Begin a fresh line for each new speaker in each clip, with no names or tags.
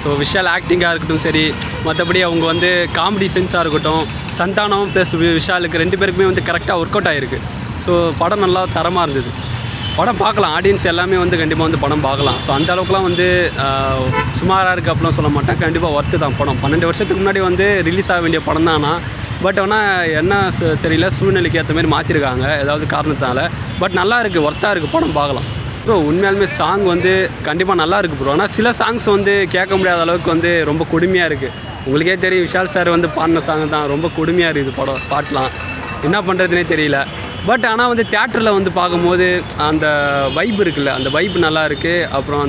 So Vishal ஆக்டிங்காக இருக்கட்டும் சரி, மற்றபடி அவங்க வந்து காமெடி சென்ஸாக இருக்கட்டும், சந்தானம் ப்ளஸ் விஷாலுக்கு 2 பேருக்குமே வந்து கரெக்டாக ஒர்க் அவுட் ஆகிருக்கு. ஸோ படம் நல்லா தரமாக இருந்தது. படம் பார்க்கலாம், ஆடியன்ஸ் எல்லாமே வந்து கண்டிப்பாக வந்து படம் பார்க்கலாம். ஸோ அந்த அளவுக்குலாம் வந்து சுமாராக இருக்குது அப்படிலாம் சொல்ல மாட்டேன். கண்டிப்பாக ஒர்த்து தான் படம். 12 வருஷத்துக்கு முன்னாடி வந்து ரிலீஸ் ஆக வேண்டிய படம் தானா, பட் ஆனால் என்ன தெரியல, சூழ்நிலைக்கு ஏற்ற மாதிரி மாற்றிருக்காங்க ஏதாவது காரணத்தால். பட் நல்லா இருக்குது, ஒர்த்தாக இருக்குது, படம் பார்க்கலாம். ப்ரோ உண்மையாலுமே சாங் வந்து கண்டிப்பாக நல்லா இருக்குது ப்ரோ. ஆனால் சில சாங்ஸ் வந்து கேட்க முடியாத அளவுக்கு வந்து ரொம்ப கொடுமையாக இருக்குது. உங்களுக்கே தெரியும், விஷால் சார் வந்து பாடின சாங் தான் ரொம்ப கொடுமையாக இருக்குது. பாட்டெலாம் என்ன பண்ணுறதுனே தெரியல. பட் ஆனால் வந்து தியேட்டரில் வந்து பார்க்கும்போது அந்த வைப் இருக்குல்ல, அந்த வைப் நல்லா இருக்குது. அப்புறம்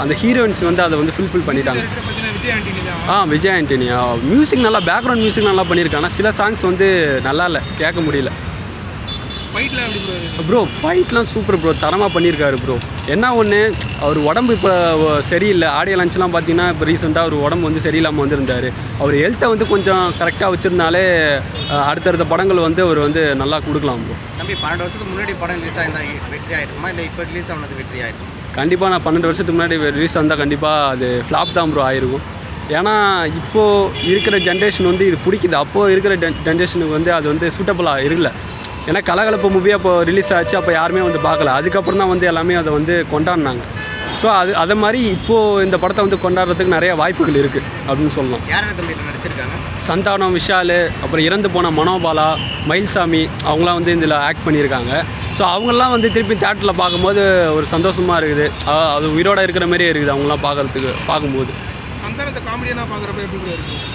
அந்த ஹீரோயின்ஸ் வந்து அதை வந்து ஃபுல்ஃபில் பண்ணிட்டாங்க. விஜய் ஆண்டனியா மியூசிக் நல்லா, பேக்ரவுண்ட் மியூசிக் நல்லா பண்ணியிருக்காங்க. ஆனால் சில சாங்ஸ் வந்து நல்லா இல்லை, கேட்க முடியல. ப்ரோ ஃபைட்லாம் சூப்பர் ப்ரோ, தரமாக பண்ணியிருக்காரு ப்ரோ. என்ன ஒன்று, அவர் உடம்பு இப்போ சரியில்லை. ஆடியோ லஞ்ச்லாம் பார்த்தீங்கன்னா இப்போ ரீசெண்டாக அவர் உடம்பு வந்து சரியில்லாமல் வந்திருந்தார். அவர் ஹெல்த்தை வந்து கொஞ்சம் கரெக்டாக வச்சுருந்தாலே அடுத்தடுத்த படங்கள் வந்து அவர் வந்து நல்லா கொடுக்கலாம் ப்ரோ.
தம்பி 12 வருஷத்துக்கு முன்னாடி படம் ரிலீஸ் ஆயிருந்தா வெற்றி ஆயிருக்குமா, இல்லை இப்போ ரிலீஸ் ஆனது வெற்றி ஆயிருக்கும்?
கண்டிப்பாக நான் 12 வருஷத்துக்கு முன்னாடி ரிலீஸ் ஆயிருந்தால் கண்டிப்பாக அது ஃப்ளாப் தான் ப்ரோ ஆயிருக்கும். ஏன்னா இப்போது இருக்கிற ஜென்ரேஷன் வந்து இது பிடிக்குது. அப்போது இருக்கிற ஜென்ரேஷனுக்கு வந்து அது வந்து சூட்டபுளாக இருக்கல. ஏன்னா கலகலப்பு மூவியாக இப்போ ரிலீஸ் ஆச்சு, அப்போ யாருமே வந்து பார்க்கல. அதுக்கப்புறம் தான் வந்து எல்லாமே அதை வந்து கொண்டாடினாங்க. ஸோ அதை மாதிரி இப்போது இந்த படத்தை வந்து கொண்டாடுறதுக்கு நிறைய வாய்ப்புகள் இருக்குது அப்படின்னு சொல்லலாம்.
யாரும் தம்பி நடிச்சிருக்காங்க? சந்தானம்,
விஷால், அப்புறம் இறந்து போன மனோபாலா, மயில்சாமி அவங்களாம் வந்து இதில் ஆக்ட் பண்ணியிருக்காங்க. ஸோ அவங்களாம் வந்து திருப்பி தியேட்டரில் பார்க்கும்போது ஒரு சந்தோஷமாக இருக்குது. அது உயிரோடு இருக்கிற மாதிரியே இருக்குது அவங்களாம் பார்க்கும்போது.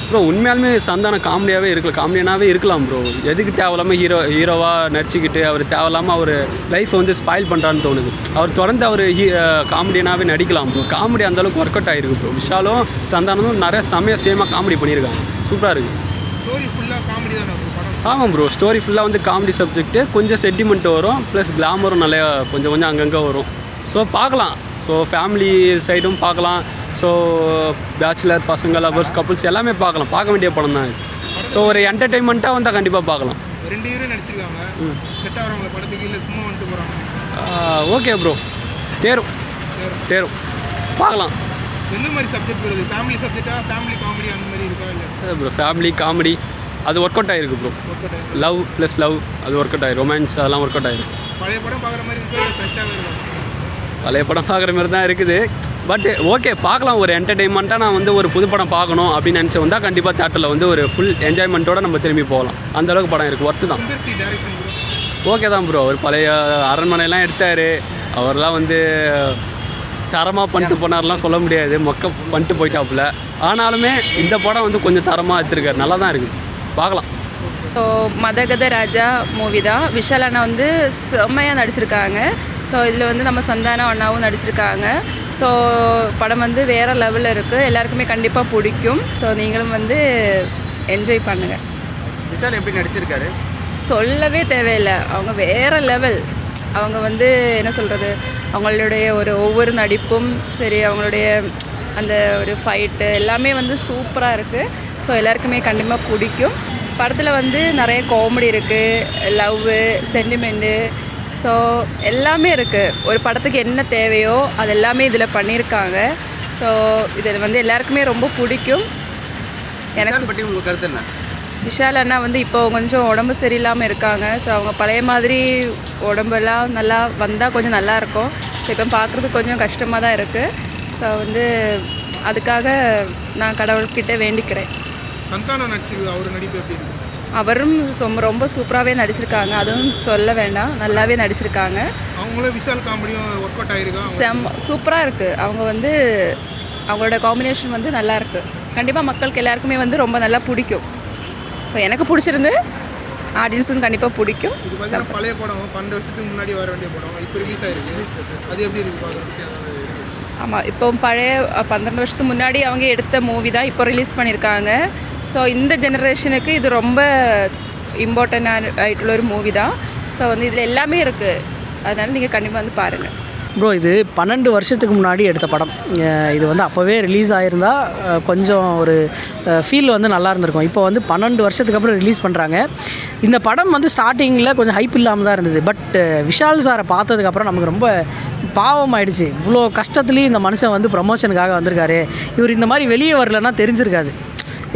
ப்ரோ உண்மையாலுமே சந்தானம் காமெடியாகவே இருக்கலாம் ப்ரோ. எதுக்கு தேவையில்லாமல் ஹீரோவாக நடிச்சுக்கிட்டு அவர் தேவையில்லாமல் அவர் லைஃப்பை வந்து ஸ்பாயில் பண்ணுறான்னு தோணுது. அவர் தொடர்ந்து அவர் காமெடியனாகவே நடிக்கலாம் ப்ரோ. காமெடி அந்தளவுக்கு ஒர்க் அவுட் ஆகிருக்கு ப்ரோ. விஷாலும் சந்தானமும் நிறைய சேமாக காமெடி பண்ணியிருக்காங்க. சூப்பராக இருக்குது. ஆமாம் ப்ரோ, ஸ்டோரி ஃபுல்லாக வந்து காமெடி சப்ஜெக்ட்டு, கொஞ்சம் சென்டிமெண்ட் வரும், ப்ளஸ் கிளாமரும் நிறையா கொஞ்சம் அங்கங்கே வரும். ஸோ பார்க்கலாம். ஸோ ஃபேமிலி சைடும் பார்க்கலாம். ஸோ பேச்சுலர் பசங்க, லவர்ஸ், கப்புள்ஸ் எல்லாமே பார்க்க வேண்டிய படம் தான் இது. ஸோ ஒரு என்டர்டெயின்மெண்ட்டாக வந்தால் கண்டிப்பாக பார்க்கலாம். ஓகே ப்ரோ, தேரும் பார்க்கலாம். ப்ரோ ஃபேமிலி காமெடி அது ஒர்க் அவுட் ஆகிருக்கு ப்ரோ. லவ் ப்ளஸ் லவ் அது ஒர்க் அவுட் ஆகிருக்கு. ரொமான்ஸ் அதெல்லாம் ஒர்க் அவுட் ஆகிருக்கு. பழைய படம் பார்க்குற மாதிரி தான் இருக்குது. பட் ஓகே பார்க்கலாம். ஒரு என்டர்டெயின்மெண்ட்டாக நான் வந்து ஒரு புது படம் பார்க்கணும் அப்படின்னு நினச்சி வந்தால் கண்டிப்பாக தியேட்டரில் வந்து ஒரு ஃபுல் என்ஜாய்மெண்ட்டோடு நம்ம திரும்பி போகலாம். அந்தளவுக்கு படம் இருக்குது, ஒர்த்து தான். ஓகே தான் ப்ரோ. அவர் பழைய அரண்மனைலாம் எடுத்தார். அவர்லாம் வந்து தரமாக பண்ணிட்டு போனார்லாம் சொல்ல முடியாது, பண்ணிட்டு போயிட்டாப்புல. ஆனாலுமே இந்த படம் வந்து கொஞ்சம் தரமாக எடுத்துருக்காரு, நல்லா தான் இருக்குது, பார்க்கலாம்.
ஸோ மதகத ராஜா மூவி தான். விஷால் அண்ணா வந்து செம்மையாக நடிச்சிருக்காங்க. ஸோ இதில் வந்து நம்ம சந்தானம் அண்ணாவும் நடிச்சிருக்காங்க. ஸோ படம் வந்து வேறு லெவலில் இருக்குது, எல்லாருக்குமே கண்டிப்பாக பிடிக்கும். ஸோ நீங்களும் வந்து என்ஜாய் பண்ணுங்கள்.
விஷால் எப்படி நடிச்சிருக்காரு
சொல்லவே தேவையில்லை, அவங்க வேறு லெவல். அவங்க வந்து என்ன சொல்கிறது, அவங்களுடைய ஒவ்வொரு நடிப்பும் சரி, அவங்களுடைய அந்த ஒரு ஃபைட்டு எல்லாமே வந்து சூப்பராக இருக்குது. ஸோ எல்லாருக்குமே கண்டிப்பாக பிடிக்கும். படத்தில் வந்து நிறைய காமெடி இருக்குது, லவ்வு, சென்டிமெண்ட்டு, ஸோ எல்லாமே இருக்குது. ஒரு படத்துக்கு என்ன தேவையோ அது எல்லாமே இதில் பண்ணியிருக்காங்க. ஸோ இதில் வந்து எல்லாருக்குமே ரொம்ப பிடிக்கும்.
எனக்கு பற்றி உங்கள் கருத்து என்ன?
விஷால் அண்ணா வந்து இப்போ கொஞ்சம் உடம்பு சரியில்லாமல் இருக்காங்க. ஸோ அவங்க பழைய மாதிரி உடம்பெல்லாம் நல்லா வந்தால் கொஞ்சம் நல்லாயிருக்கும். ஸோ இப்போ பார்க்குறதுக்கு கொஞ்சம் கஷ்டமாக தான் இருக்குது. ஸோ வந்து அதுக்காக நான் கடவுள்கிட்ட வேண்டிக்கிறேன். அவரும் ரொம்ப சூப்பராகவே நடிச்சிருக்காங்க, அதுவும் சொல்ல வேண்டாம், நல்லாவே நடிச்சிருக்காங்க. சூப்பராக இருக்குது. அவங்க வந்து அவங்களோட காம்பினேஷன் வந்து நல்லா இருக்குது. கண்டிப்பாக மக்களுக்கு எல்லாருக்குமே வந்து ரொம்ப நல்லா பிடிக்கும். ஸோ எனக்கு பிடிச்சிருந்து, ஆடியன்ஸுக்கும் கண்டிப்பாக பிடிக்கும்.
பழைய படம் 12 வருஷத்துக்கு முன்னாடி வர வேண்டிய படம் இப்போ ரிலீஸ் ஆயிருக்கு, அது எப்படி இருக்கு?
ஆமாம், இப்போ பழைய 12 வருஷத்துக்கு முன்னாடி அவங்க எடுத்த மூவி தான் இப்போ ரிலீஸ் பண்ணியிருக்காங்க. ஸோ இந்த ஜெனரேஷனுக்கு இது ரொம்ப இம்பார்ட்டன்ட் ஆகிட்டுள்ள ஒரு மூவி தான். ஸோ வந்து இதில் எல்லாமே இருக்குது, அதனால் நீங்கள் கண்டிப்பாக வந்து பாருங்கள்.
ப்ரோ இது 12 வருஷத்துக்கு முன்னாடி எடுத்த படம். இது வந்து அப்போவே ரிலீஸ் ஆகிருந்தால் கொஞ்சம் ஒரு ஃபீல் வந்து நல்லா இருந்திருக்கும். இப்போ வந்து 12 வருஷத்துக்கு அப்புறம் ரிலீஸ் பண்ணுறாங்க. இந்த படம் வந்து ஸ்டார்டிங்கில் கொஞ்சம் ஹைப் இல்லாமல் தான் இருந்தது. பட் விஷால் சாரை பார்த்ததுக்கப்புறம் நமக்கு ரொம்ப பாவம் ஆயிடுச்சு. இவ்வளோ கஷ்டத்துலேயும் இந்த மனுஷன் வந்து ப்ரமோஷனுக்காக வந்திருக்காரு. இவர் இந்த மாதிரி வெளியே வரலன்னா தெரிஞ்சிருக்காது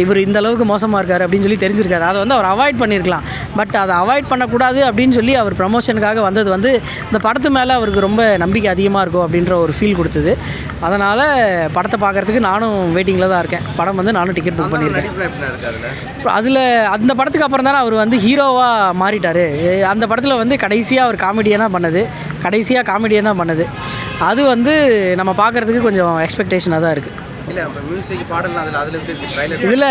இவர் இந்த அளவுக்கு மோசமாக இருக்கார் அப்படின்னு சொல்லி தெரிஞ்சிருக்காரு. அதை வந்து அவர் அவாய்ட் பண்ணியிருக்கலாம். பட் அதை அவாய்ட் பண்ணக்கூடாது அப்படின்னு சொல்லி அவர் ப்ரமோஷனுக்காக வந்தது வந்து இந்த படத்து மேலே அவருக்கு ரொம்ப நம்பிக்கை அதிகமாக இருக்கும் அப்படின்ற ஒரு ஃபீல் கொடுத்தது. அதனால் படத்தை பார்க்குறதுக்கு நானும் வெயிட்டிங்கில் தான் இருக்கேன். படம் வந்து நானும் டிக்கெட் புக் பண்ணியிருக்கேன். அதில் அந்த படத்துக்கு அப்புறம் தானே அவர் வந்து ஹீரோவாக மாறிட்டார். அந்த படத்தில் வந்து கடைசியாக அவர் காமெடியனாக பண்ணது அது வந்து நம்ம பார்க்குறதுக்கு கொஞ்சம் எக்ஸ்பெக்டேஷனாக தான் இருக்குது.
இல்லை மியூசிக் பாடலாம் அதில் எப்படி
இதில்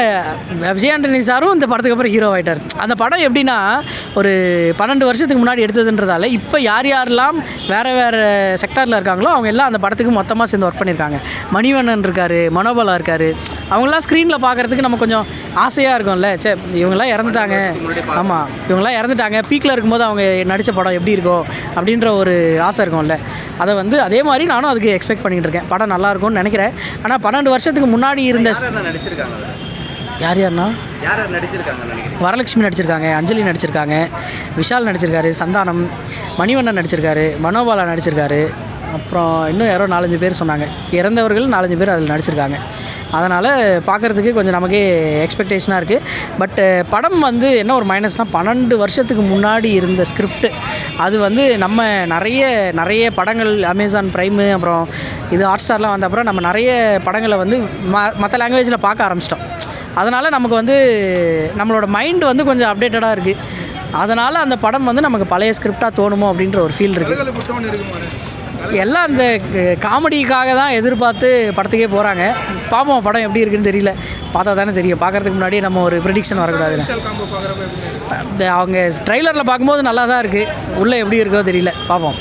விஜய் ஆண்டனி சாரும் இந்த படத்துக்கு அப்புறம் ஹீரோ ஆகிட்டார். அந்த படம் எப்படின்னா ஒரு 12 வருஷத்துக்கு முன்னாடி எடுத்ததுன்றதால இப்போ யாரெல்லாம் வேறு செக்டாரில் இருக்காங்களோ அவங்க எல்லாம் அந்த படத்துக்கு மொத்தமாக சேர்ந்து ஒர்க் பண்ணியிருக்காங்க. மணிவண்ணன் இருக்கார், மனோபலா இருக்கார். அவங்களாம் ஸ்க்ரீனில் பார்க்குறதுக்கு நம்ம கொஞ்சம் ஆசையாக இருக்கும்ல. சரி இவங்கெல்லாம் இறந்துட்டாங்க, ஆமாம் இவங்கெல்லாம் இறந்துட்டாங்க, பீக்கில் இருக்கும்போது அவங்க நடித்த படம் எப்படி இருக்கும் அப்படின்ற ஒரு ஆசை இருக்கும்ல. அதை வந்து அதே மாதிரி நானும் அதுக்கு எக்ஸ்பெக்ட் பண்ணிகிட்டு இருக்கேன். படம் நல்லாயிருக்கும்னு நினைக்கிறேன். ஆனால் 12 வருஷத்துக்கு முன்னாடி இருந்த யார்னா வரலட்சுமி நடிச்சிருக்காங்க, அஞ்சலி நடிச்சிருக்காங்க, விஷால் நடிச்சிருக்காரு, சந்தானம், மணிவண்ணன் நடிச்சிருக்காரு, மனோபாலா நடிச்சிருக்காரு, அப்புறம் இன்னும் யாரோ 4-5 பேர் சொன்னாங்க. இறந்தவர்கள் 4-5 பேர் அதில் நடிச்சிருக்காங்க. அதனால் பார்க்குறதுக்கு கொஞ்சம் நமக்கே எக்ஸ்பெக்டேஷனாக இருக்குது. பட்டு படம் வந்து என்ன ஒரு மைனஸ்னால் 12 வருஷத்துக்கு முன்னாடி இருந்த ஸ்கிரிப்ட் அது வந்து நம்ம நிறைய படங்கள் அமேசான் ப்ரைமு அப்புறம் இது ஹாட்ஸ்டார்லாம் வந்த அப்புறம் நம்ம நிறைய படங்களை வந்து மற்ற லாங்குவேஜில் பார்க்க ஆரம்பிச்சிட்டோம். அதனால் நமக்கு வந்து நம்மளோட மைண்டு வந்து கொஞ்சம் அப்டேட்டடாக இருக்குது. அதனால் அந்த படம் வந்து நமக்கு பழைய ஸ்கிரிப்டாக தோணுமோ அப்படின்ற ஒரு ஃபீல் இருக்குது. எல்லாம் அந்த காமெடிக்காக தான் எதிர்பார்த்து படத்துக்கே போகிறாங்க. பார்ப்போம் படம் எப்படி இருக்குன்னு தெரியல, பார்த்தா தானே தெரியும். பார்க்குறதுக்கு முன்னாடி நம்ம ஒரு ப்ரெடிக்ஷன் வரக்கூடாதுல்ல. அவங்க ட்ரைலரில் பார்க்கும்போது நல்லா தான் இருக்குது, உள்ளே எப்படி இருக்கோ தெரியல, பார்ப்போம்.